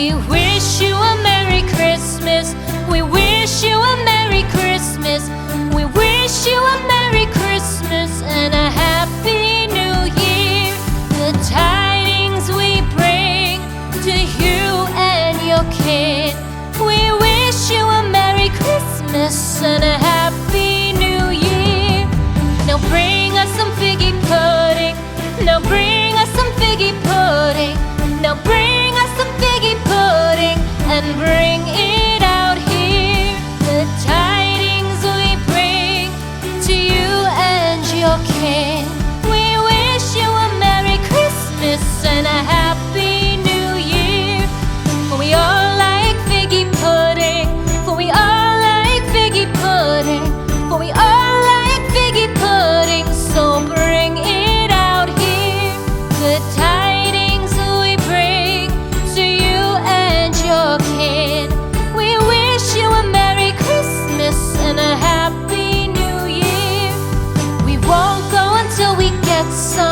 We wish you a Merry Christmas. We wish you a Merry Christmas. We wish you a Merry Christmas and a Happy New Year. The tidings we bring to you and your kid. We wish you a Merry Christmas and a Happy New Year. Now bring us some figgy pudding. Now bring us some figgy pudding. Now bring us some figgy pudding and bring it out here. The tidings we bring to you and your kin. We wish you a Merry Christmas and a Happy New Year. For we all like figgy pudding. For we all like figgy pudding. For we all like figgy pudding. So bring it out here. The tidings we bring to you and your kid. We wish you a Merry Christmas and a Happy New Year. We won't go until we get some